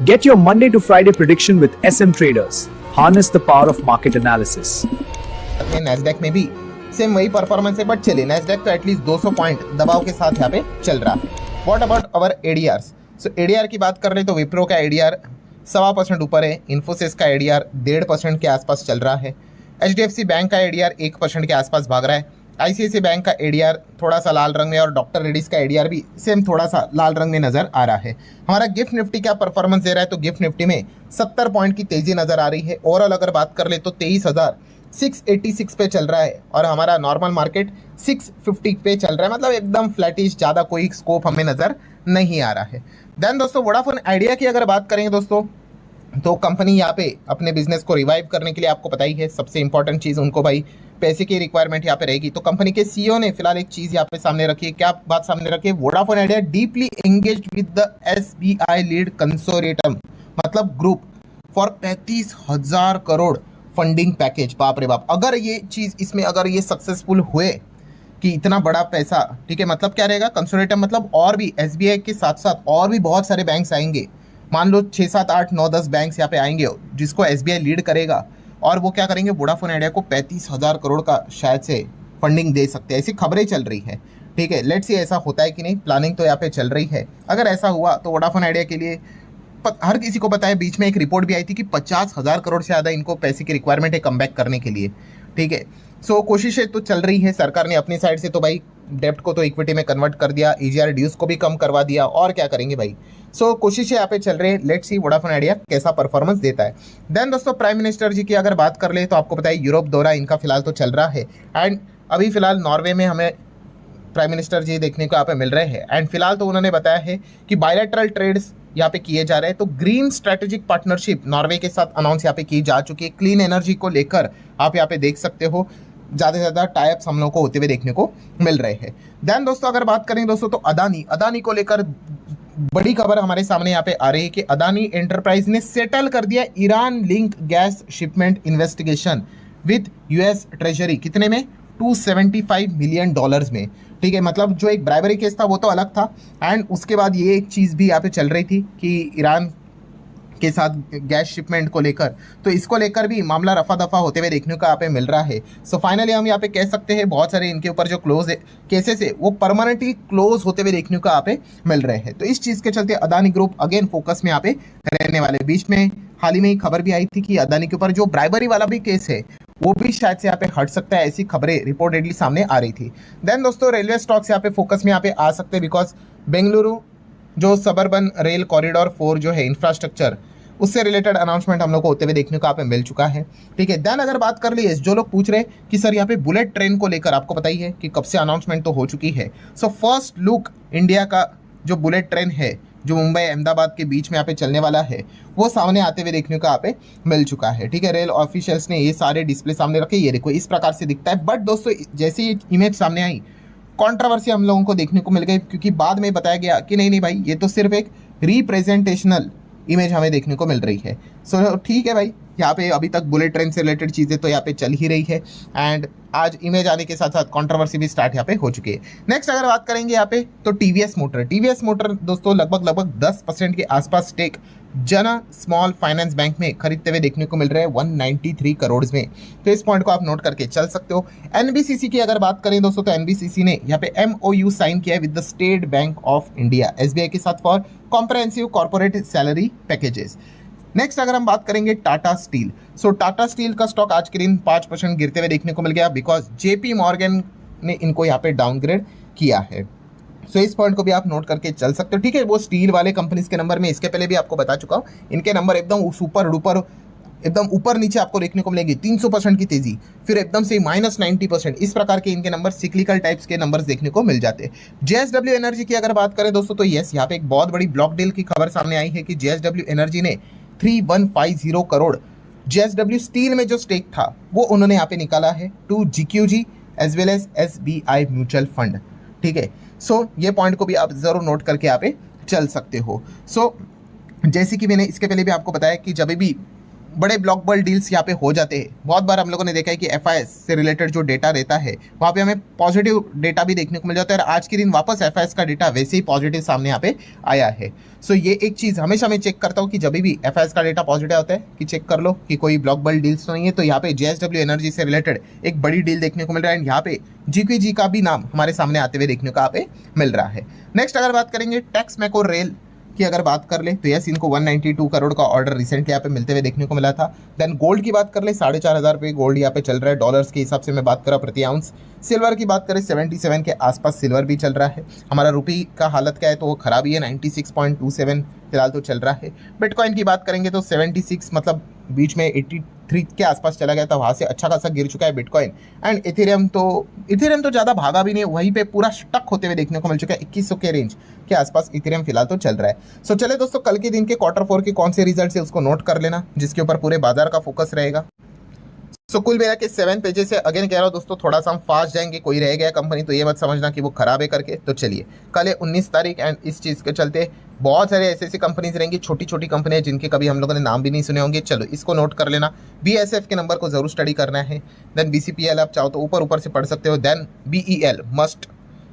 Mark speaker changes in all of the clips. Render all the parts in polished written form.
Speaker 1: Get your Monday to Friday prediction with SM Traders. Harness the power of market analysis.
Speaker 2: Nasdaq में भी same वही performance है, but चलिए Nasdaq तो at least 200 point दबाव के साथ यहाँ पे चल रहा है। What about our ADRs? सो एडीआर की बात कर रहे तो विप्रो का एडीआर 1.25% ऊपर है, इन्फोसिस का एडीआर 1.5% के आसपास चल रहा है, एचडीएफसी बैंक का एडीआर 1% के आसपास भाग रहा है, आईसीआईसीआई बैंक का एडीआर थोड़ा सा लाल रंग में और डॉक्टर रेड्डीज का एडीआर भी सेम थोड़ा सा लाल रंग में नजर आ रहा है। हमारा गिफ्ट निफ्टी क्या परफॉर्मेंस दे रहा है? तो गिफ्ट निफ्टी में 70 पॉइंट की तेजी नजर आ रही है। ओवरऑल अगर बात कर ले तो 23,686 पे चल रहा है और हमारा नॉर्मल मार्केट 650 पे चल रहा है, मतलब एकदम फ्लैटिश, ज़्यादा कोई स्कोप हमें नजर नहीं आ रहा है। देन दोस्तों वोडाफोन आइडिया की अगर बात करेंगे दोस्तों, तो कंपनी यहाँ पे अपने बिजनेस को रिवाइव करने के लिए आपको पता ही है सबसे इंपॉर्टेंट चीज़ उनको भाई पैसे की रिक्वायरमेंट यहाँ पे रहेगी। तो कंपनी के सीईओ ने फिलहाल एक चीज़ यहाँ पे सामने रखी है। क्या बात सामने रखी है? Vodafone Idea deeply engaged with the SBI lead consortium, मतलब group, for 35,000 crore funding package. बाप रे बाप, अगर ये चीज़ इसमें अगर ये सक्सेसफुल हुए कि इतना बड़ा पैसा, ठीक है, मतलब क्या रहेगा कंसोर्टियम, मतलब और भी एसबीआई के साथ साथ और भी बहुत सारे बैंक्स आएंगे। मान लो 6, 7, 8, 9, 10 बैंक्स यहाँ पे आएंगे जिसको एसबीआई लीड करेगा, और वो क्या करेंगे, वोडाफोन आइडिया को 35,000 करोड़ का शायद से फंडिंग दे सकते हैं, ऐसी खबरें चल रही है। ठीक है, लेट्स सी ऐसा होता है कि नहीं, प्लानिंग तो यहाँ पे चल रही है। अगर ऐसा हुआ तो वोडाफोन आइडिया के लिए हर किसी को पता है, बीच में एक रिपोर्ट भी आई थी कि 50,000 करोड़ से ज़्यादा इनको पैसे की रिक्वायरमेंट है कमबैक करने के लिए। ठीक है, सो कोशिशें तो चल रही है, सरकार ने अपनी साइड से तो भाई डेप्ट को तो इक्विटी में कन्वर्ट कर दिया, ईजीआर ड्यूज को भी कम करवा दिया, और क्या करेंगे भाई। सो कोशिशें यहाँ पे चल रही है, लेट्स सी वोडाफोन आइडिया कैसा परफॉर्मेंस देता है। देन दोस्तों प्राइम मिनिस्टर जी की अगर बात कर ले तो आपको पता है यूरोप दौरा इनका फिलहाल तो चल रहा है, एंड अभी फिलहाल नॉर्वे में हमें प्राइम मिनिस्टर जी देखने को यहाँ पे मिल रहे हैं। एंड फिलहाल तो उन्होंने बताया है कि बायलैटरल ट्रेड्स यहाँ पे किए जा रहे हैं। तो ग्रीन स्ट्रेटेजिक पार्टनरशिप नॉर्वे के साथ अनाउंस यहाँ पे की जा चुकी है। क्लीन एनर्जी को लेकर आप यहाँ पे देख सकते हो ज़्यादा से ज़्यादा टाइप्स हम लोगों को होते हुए देखने को मिल रहे हैं। देन दोस्तों अगर बात करें दोस्तों तो अदानी को लेकर बड़ी खबर हमारे सामने यहाँ पे आ रही है कि अदानी एंटरप्राइज ने सेटल कर दिया Iran link gas shipment investigation with US treasury. कितने में? $275 मिलियन में। ठीक है, मतलब जो एक ब्राइबरी केस था वो तो अलग था, एंड उसके बाद ये एक चीज़ भी यहाँ पे चल रही थी कि ईरान के साथ गैस शिपमेंट को लेकर, तो इसको लेकर भी मामला रफा दफा होते हुए देखने को यहाँ पे मिल रहा है। सो फाइनली हम यहाँ पे कह सकते हैं बहुत सारे इनके ऊपर जो क्लोज केसेस है वो परमानेंटली क्लोज होते हुए देखने को यहाँ पे मिल रहे हैं। तो इस चीज़ के चलते अदानी ग्रुप अगेन फोकस में यहाँ पे रहने वाले। बीच में हाल ही में खबर भी आई थी कि अदानी के ऊपर जो ब्राइबरी वाला भी केस है वो भी शायद से यहाँ पे हट सकता है, ऐसी खबरें रिपोर्टेडली सामने आ रही थी। देन दोस्तों रेलवे स्टॉक्स यहाँ पे फोकस में यहाँ पे आ सकते हैं, बिकॉज बेंगलुरु जो सबर्बन रेल कॉरिडोर 4 जो है इंफ्रास्ट्रक्चर, उससे रिलेटेड अनाउंसमेंट हम लोग को होते हुए देखने को यहाँ पे मिल चुका है। ठीक है, देन अगर बात कर ली जो लोग पूछ रहे हैं कि सर यहाँ पे बुलेट ट्रेन को लेकर आपको पता ही है कि कब से अनाउंसमेंट तो हो चुकी है। सो फर्स्ट लुक इंडिया का जो बुलेट ट्रेन है जो मुंबई अहमदाबाद के बीच में यहाँ पे चलने वाला है वो सामने आते हुए देखने को यहाँ पे मिल चुका है। ठीक है, रेल ऑफिशियल्स ने ये सारे डिस्प्ले सामने रखे, ये देखो इस प्रकार से दिखता है। बट दोस्तों जैसे ये इमेज सामने आई, कंट्रोवर्सी हम लोगों को देखने को मिल गई, क्योंकि बाद में बताया गया कि नहीं भाई ये तो सिर्फ एक रिप्रेजेंटेशनल इमेज हमें देखने को मिल रही है। सो ठीक है भाई, यहाँ पे अभी तक बुलेट ट्रेन से रिलेटेड चीज़ें तो यहाँ पे चल ही रही है, एंड आज इमेज आने के साथ साथ कंट्रोवर्सी भी स्टार्ट यहाँ पे हो चुकी है। नेक्स्ट अगर बात करेंगे यहाँ पे तो टीवीएस मोटर दोस्तों लगभग 10% के आसपास स्टेक जना स्मॉल फाइनेंस बैंक में खरीदते हुए देखने को मिल रहे हैं 193 करोड़ में। तो इस पॉइंट को आप नोट करके चल सकते हो। एनबीसीसी की अगर बात करें दोस्तों तो एनबीसीसी ने यहाँ पे एमओयू साइन किया है with the state bank of India SBI के साथ for comprehensive corporate salary packages. Next अगर हम बात करेंगे टाटा स्टील, सो टाटा स्टील का स्टॉक आज के दिन 5% गिरते हुए देखने को मिल गया, बिकॉज जेपी मॉर्गन ने इनको यहाँ पे डाउनग्रेड किया है। सो इस पॉइंट को भी आप नोट करके चल सकते हो। ठीक है, वो स्टील वाले कंपनीज के नंबर में इसके पहले भी आपको बता चुका हूँ, इनके नंबर एकदम सुपर डुपर एकदम ऊपर नीचे आपको देखने को मिलेगी। 300% की तेजी, फिर एकदम से -90%, इस प्रकार के इनके नंबर सिक्लिकल टाइप्स के नंबर्स देखने को मिल जाते हैं। जेएसडब्ल्यू एनर्जी की अगर बात करें दोस्तों तो यस, यहाँ पे एक बहुत बड़ी ब्लॉक डील की खबर सामने आई है कि जेएसडब्ल्यू एनर्जी ने 3150 करोड़ जेएसडब्ल्यू स्टील में जो स्टेक था वो उन्होंने यहाँ पे निकाला है to GQG as well as SBI mutual fund. ठीक है, सो ये पॉइंट को भी आप जरूर नोट करके यहाँ पे चल सकते हो। सो जैसे कि मैंने इसके पहले भी आपको बताया कि जब भी बड़े ब्लॉक बल्ड डील्स यहाँ पे हो जाते हैं। बहुत बार हम लोगों ने देखा है कि एफआईएस से रिलेटेड जो डेटा रहता है वहाँ पे हमें पॉजिटिव डेटा भी देखने को मिल जाता है, और आज के दिन वापस एफआईएस का डेटा वैसे ही पॉजिटिव सामने यहाँ पे आया है। सो ये एक चीज़ हमेशा मैं चेक करता हूँ कि जब भी एफआईएस का डेटा पॉजिटिव आता है कि चेक कर लो कि कोई ब्लॉक बल्ड डील्स तो नहीं है। तो यहाँ पे जेएसडब्ल्यू एनर्जी से रिलेटेड एक बड़ी डील देखने को मिल रहा है, एंड यहाँ पे जीक्यूजी का भी नाम हमारे सामने आते हुए देखने को यहाँ पे मिल रहा है। नेक्स्ट अगर बात करेंगे टैक्स मैको रेल की अगर बात कर ले तो यस, इनको 192 करोड़ का ऑर्डर रिसेंटली यहाँ पे मिलते हुए देखने को मिला था। देन गोल्ड की बात कर ले 4,500 रुपये गोल्ड यहाँ पे चल रहा है, डॉलर्स के हिसाब से मैं बात करा प्रति आउंस। सिल्वर की बात करें 77 के आसपास सिल्वर भी चल रहा है। हमारा रुपी का हालत क्या है तो वो खराब ही है, 96.27 फिलहाल तो चल रहा है। बिटकॉइन की बात करेंगे तो 76 मतलब बीच में 83 के आसपास चला गया था, वहाँ से अच्छा खासा गिर चुका है बिटकॉइन। एंड इथेरियम तो ज़्यादा भागा भी नहीं, वहीं पे पूरा स्टक होते हुए देखने को मिल चुका है, 2100 के रेंज के आसपास इथेरियम फिलहाल तो चल रहा है। सो चले दोस्तों, कल के दिन के Q4 के कौन से रिजल्ट है उसको नोट कर लेना, जिसके ऊपर पूरे बाजार का फोकस रहेगा। सो कुल मिला के 7 पेजेस है। अगेन कह रहा हूँ दोस्तों, थोड़ा सा हम फास्ट जाएंगे, कोई रह गया कंपनी तो ये मत समझना कि वो खराब है करके। तो चलिए, कल है 19 तारीख, एंड इस चीज़ के चलते बहुत सारे ऐसी कंपनीज रहेंगी, छोटी छोटी कंपनियां जिनके कभी हम लोगों ने नाम भी नहीं सुने होंगे। चलो इसको नोट कर लेना। BSF के नंबर को जरूर स्टडी करना है। देन BCPL आप चाहो तो ऊपर से पढ़ सकते हो। देन BEL मस्ट,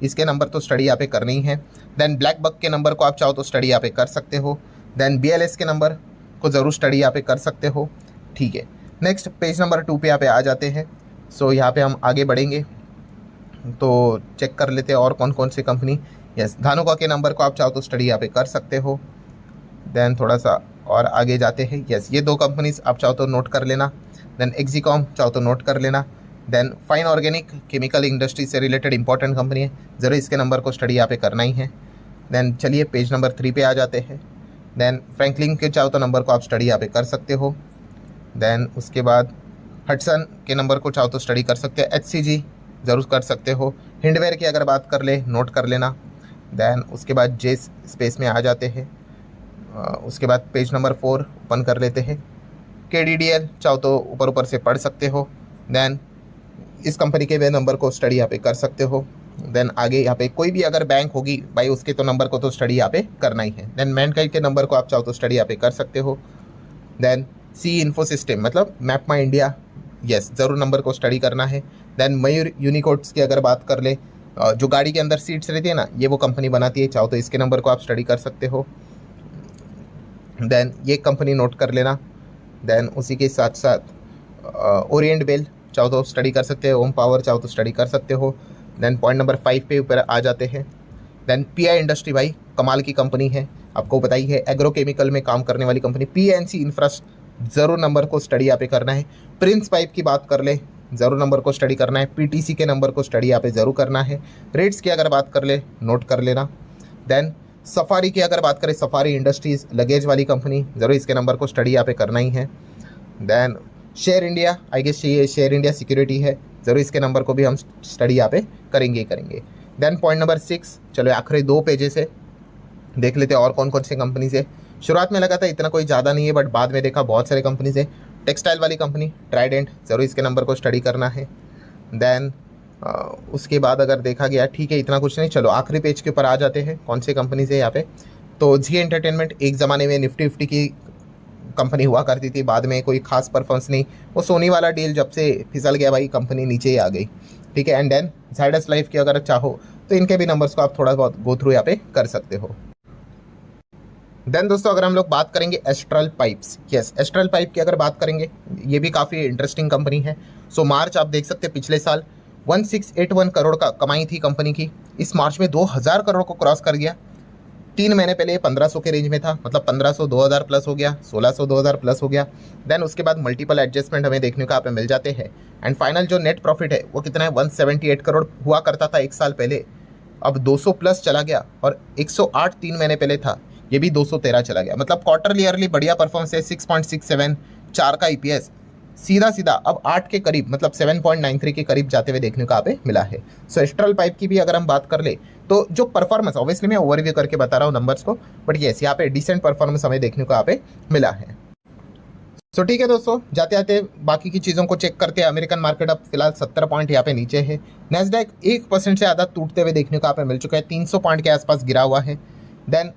Speaker 2: इसके नंबर तो स्टडी यहाँ पे करनी ही है। देन ब्लैक बक के नंबर को आप चाहो तो स्टडी यहाँ पे कर सकते हो। देन BLS के नंबर को ज़रूर स्टडी यहाँ पे कर सकते हो। ठीक है, नेक्स्ट पेज नंबर 2 पे यहाँ पे आ जाते हैं। सो यहाँ पे हम आगे बढ़ेंगे तो चेक कर लेते हैं और कौन कौन सी कंपनी। यस, धानुका के नंबर को आप चाहो तो स्टडी यहाँ पे कर सकते हो। देन थोड़ा सा और आगे जाते हैं। यस, ये 2 कंपनीज आप चाहो तो नोट कर लेना। देन एक्सिकॉम चाहो तो नोट कर लेना। Then fine organic chemical industry से रिलेटेड इंपॉर्टेंट कंपनी है, ज़रूर इसके नंबर को स्टडी यहाँ पे करना ही है। देन चलिए पेज नंबर 3 पे आ जाते हैं। देन फ्रैंकलिन के चाहो तो नंबर को आप स्टडी यहाँ पे कर सकते हो। देन उसके बाद हडसन के नंबर को चाहो तो स्टडी कर सकते हो। HCG ज़रूर कर सकते हो। हिंडवेयर की अगर बात कर ले नोट कर लेना। देन उसके बाद जे स्पेस में आ जाते हैं। उसके बाद पेज नंबर 4 ओपन कर लेते हैं। KDDL चाहो तो ऊपर से पढ़ सकते हो। देन इस कंपनी के वे नंबर को स्टडी यहाँ पे कर सकते हो। देन आगे यहाँ पे कोई भी अगर बैंक होगी भाई उसके तो नंबर को तो स्टडी यहाँ पे करना ही है। देन मैनकाइंड के नंबर को आप चाहो तो स्टडी यहाँ पे कर सकते हो। देन सी इन्फो सिस्टम मतलब मैप माई इंडिया, यस ज़रूर नंबर को स्टडी करना है। देन मयूर यूनिकोड्स की अगर बात कर ले, जो गाड़ी के अंदर सीट्स रहती है ना, ये वो कंपनी बनाती है, चाहो तो इसके नंबर को आप स्टडी कर सकते हो। देन ये कंपनी नोट कर लेना। देन उसी के साथ साथ ओरिएंट बेल चाहो तो स्टडी कर सकते हो। ओम पावर चाहो तो स्टडी कर सकते हो। देन पॉइंट नंबर 5 पे ऊपर आ जाते हैं। देन PI इंडस्ट्री भाई कमाल की कंपनी है, आपको बताई है, एग्रोकेमिकल में काम करने वाली कंपनी। PNC इंफ्रा ज़रूर नंबर को स्टडी यहाँ पे करना है। प्रिंस पाइप की बात कर ले ज़रूर नंबर को स्टडी करना है। PTC के नंबर को स्टडी यहाँ पे ज़रूर करना है। रेट्स की अगर बात कर ले नोट कर लेना। देन सफारी की अगर बात करें, सफारी इंडस्ट्रीज़ लगेज वाली कंपनी, ज़रूर इसके नंबर को स्टडी यहाँ पे करना ही है। Then share India, I guess ये शेयर इंडिया सिक्योरिटी है, ज़रूर इसके नंबर को भी हम स्टडी यहाँ पे करेंगे। देन पॉइंट नंबर 6, चलो आखिरी 2 पेजेस है, देख लेते हैं और कौन कौन सी कंपनी से। शुरुआत में लगा था इतना कोई ज़्यादा नहीं है, बट बाद में देखा बहुत सारे कंपनीज है। टेक्सटाइल वाली कंपनी ट्राइडेंट, ज़रूर इसके नंबर को स्टडी करना है। देन उसके बाद अगर देखा गया, ठीक है इतना कुछ नहीं, चलो आखिरी पेज के ऊपर आ जाते हैं कौन सी कंपनीज है यहाँ पे। तो जी एंटरटेनमेंट एक ज़माने में निफ्टी 50 की कंपनी हुआ करती थी, बाद में कोई खास परफॉर्मेंस नहीं, वो सोनी वाला डील जब से फिसल गया भाई कंपनी नीचे ही आ गई। ठीक है, एंड देन जायडस लाइफ की अगर चाहो तो इनके भी नंबर्स को आप थोड़ा बहुत गो थ्रू यहाँ पे कर सकते हो। देन दोस्तों अगर हम लोग बात करेंगे astral pipes, yes astral pipe की अगर बात करेंगे, ये भी काफ़ी इंटरेस्टिंग कंपनी है। सो मार्च आप देख सकते हैं पिछले साल 1681 करोड़ का कमाई थी कंपनी की, इस मार्च में 2000 करोड़ को क्रॉस कर गया। 3 महीने पहले 1500 के रेंज में था, मतलब 1500 2000 प्लस हो गया, 1600 2000 प्लस हो गया। देन उसके बाद मल्टीपल एडजस्टमेंट हमें देखने को यहाँ पे मिल जाते हैं। एंड फाइनल जो नेट प्रॉफिट है वो कितना है, 178 करोड़ हुआ करता था 1 साल पहले, अब 200 प्लस चला गया। और 108 3 महीने पहले था, ये भी 213 चला गया। मतलब क्वार्टरली ईयरली बढ़िया परफॉर्मेंस है। 6.67 4 का EPS सीधा अब 8 के करीब, मतलब 7.93 के करीब जाते हुए देखने को यहाँ पे मिला है। सो एस्ट्रल पाइप की भी अगर हम बात कर ले तो जो परफॉर्मेंस, ऑब्वियसली मैं ओवरव्यू करके बता रहा हूँ नंबर्स को, बट यस यहाँ पे डिसेंट परफॉर्मेंस हमें देखने को यहाँ पे मिला है। सो ठीक है दोस्तों, जाते जाते बाकी की चीज़ों को चेक करते हैं। अमेरिकन मार्केट अब फिलहाल 70 पॉइंट यहाँ पे नीचे है। नैस्डैक 1% से ज़्यादा टूटते हुए देखने को यहाँ पे मिल चुका है, 300 पॉइंट के आसपास गिरा हुआ है। देन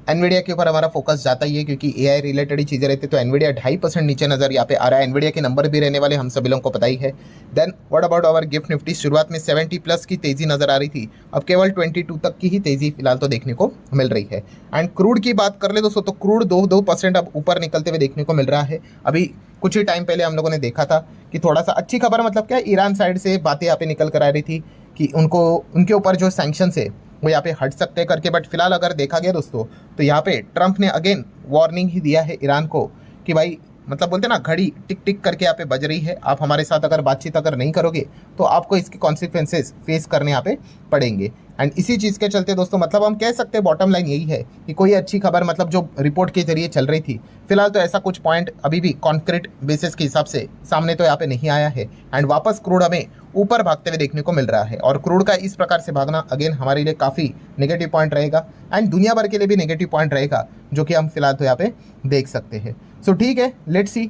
Speaker 2: एनवीडिया के ऊपर हमारा फोकस जाता ही है क्योंकि एआई रिलेटेड ही चीज़ें रहती है। तो एनवीडिया 2.5% नीचे नजर यहाँ पे आ रहा है। एनवीडिया के नंबर भी रहने वाले हम सभी लोगों को पता ही है। Then what about our GIFT Nifty, शुरुआत में 70 प्लस की तेजी नजर आ रही थी, अब केवल 22 तक की ही तेजी फिलहाल तो देखने को मिल रही है। एंड क्रूड की बात कर ले दोस्तों, तो क्रूड 2% अब ऊपर निकलते हुए देखने को मिल रहा है। अभी कुछ ही टाइम पहले हम लोगों ने देखा था कि थोड़ा सा अच्छी खबर मतलब क्या, ईरान साइड से बातें यहाँ पे निकल कर आ रही थी कि उनके ऊपर जो सैंक्शंस है वो यहाँ पे हट सकते करके। बट फिलहाल अगर देखा गया दोस्तों, तो यहाँ पे ट्रंप ने अगेन वार्निंग ही दिया है ईरान को कि भाई मतलब बोलते हैं ना, घड़ी टिक टिक करके यहाँ पे बज रही है, आप हमारे साथ अगर बातचीत अगर नहीं करोगे तो आपको इसके कॉन्सिक्वेंसेस फेस करने यहाँ पे पड़ेंगे। एंड इसी चीज़ के चलते दोस्तों मतलब हम कह सकते हैं बॉटम लाइन यही है कि कोई अच्छी खबर मतलब जो रिपोर्ट के जरिए चल रही थी, फिलहाल तो ऐसा कुछ पॉइंट अभी भी कॉन्क्रीट बेसिस के हिसाब से सामने तो यहाँ पे नहीं आया है। एंड वापस क्रूड हमें ऊपर भागते हुए देखने को मिल रहा है और क्रूड का इस प्रकार से भागना अगेन हमारे लिए काफ़ी नेगेटिव पॉइंट रहेगा एंड दुनिया भर के लिए भी नेगेटिव पॉइंट रहेगा, जो कि हम फिलहाल तो यहाँ पे देख सकते हैं। सो ठीक है, लेट्स सी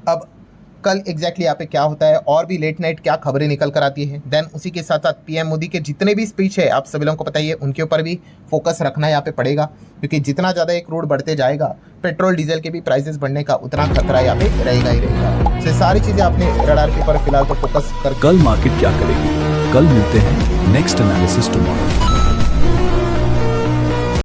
Speaker 2: अब कल एग्जैक्टली यहाँ पे क्या होता है और भी लेट नाइट क्या खबरें निकल कर आती है। देन उसी के साथ साथ पीएम मोदी के जितने भी स्पीच है आप सभी लोगों को पता ही है, उनके ऊपर भी फोकस रखना यहाँ पे पड़ेगा क्योंकि जितना ज़्यादा ये क्रूड बढ़ते जाएगा, पेट्रोल डीजल के भी प्राइसेस बढ़ने का उतना खतरा यहाँ पे रहेगा ही रहेगा। तो सारी चीज़ें आपने रडार के ऊपर फिलहाल तो फोकस कर।
Speaker 1: कल मार्केट क्या करेगी, कल मिलते हैं नेक्स्ट एनालिसिस टुमारो।